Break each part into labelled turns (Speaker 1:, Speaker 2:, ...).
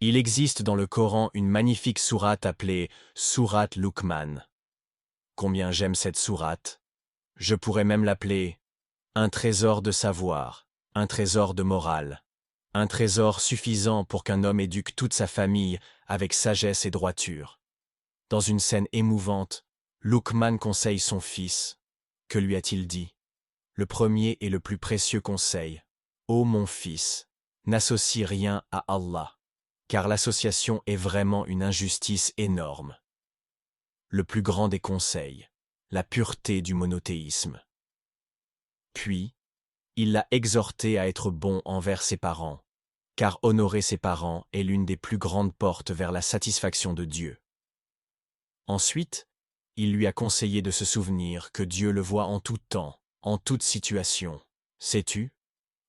Speaker 1: Il existe dans le Coran une magnifique sourate appelée Sourate Luqman. Combien j'aime cette sourate. Je pourrais même l'appeler un trésor de savoir, un trésor de morale, un trésor suffisant pour qu'un homme éduque toute sa famille avec sagesse et droiture. Dans une scène émouvante, Luqman conseille son fils. Que lui a-t-il dit? Le premier et le plus précieux conseil. Ô mon fils, n'associe rien à Allah, car l'association est vraiment une injustice énorme. Le plus grand des conseils, la pureté du monothéisme. Puis, il l'a exhorté à être bon envers ses parents, car honorer ses parents est l'une des plus grandes portes vers la satisfaction de Dieu. Ensuite, il lui a conseillé de se souvenir que Dieu le voit en tout temps, en toute situation. Sais-tu?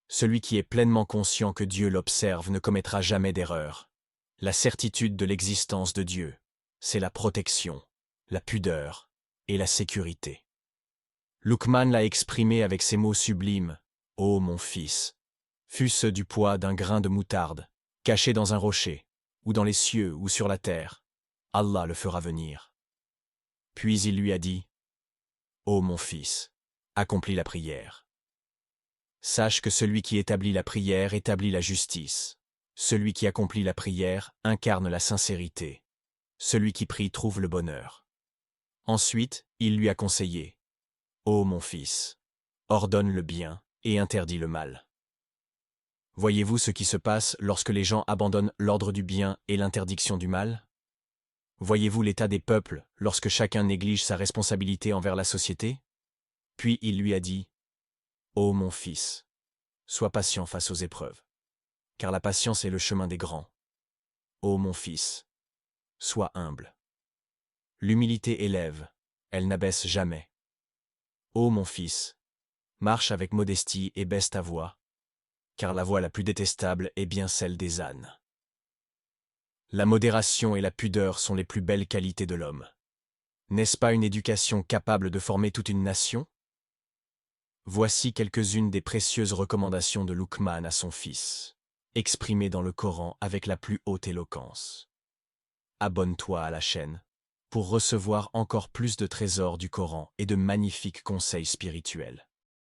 Speaker 1: Celui qui est pleinement conscient que Dieu l'observe ne commettra jamais d'erreur. La certitude de l'existence de Dieu, c'est la protection, la pudeur et la sécurité. Luqman l'a exprimé avec ces mots sublimes. Ô mon fils, fût-ce du poids d'un grain de moutarde, caché dans un rocher, ou dans les cieux ou sur la terre, Allah le fera venir. Puis il lui a dit, ô mon fils, accomplis la prière. Sache que celui qui établit la prière établit la justice. Celui qui accomplit la prière incarne la sincérité. Celui qui prie trouve le bonheur. Ensuite, il lui a conseillé, ô mon fils, ordonne le bien et interdis le mal. Voyez-vous ce qui se passe lorsque les gens abandonnent l'ordre du bien et l'interdiction du mal? Voyez-vous l'état des peuples lorsque chacun néglige sa responsabilité envers la société? Puis il lui a dit, ô mon fils, sois patient face aux épreuves, car la patience est le chemin des grands. Ô mon fils, sois humble. L'humilité élève, elle n'abaisse jamais. Ô mon fils, marche avec modestie et baisse ta voix, car la voix la plus détestable est bien celle des ânes. La modération et la pudeur sont les plus belles qualités de l'homme. N'est-ce pas une éducation capable de former toute une nation? Voici quelques-unes des précieuses recommandations de Luqman à son fils, exprimées dans le Coran avec la plus haute éloquence. Abonne-toi à la chaîne pour recevoir encore plus de trésors du Coran et de magnifiques conseils spirituels.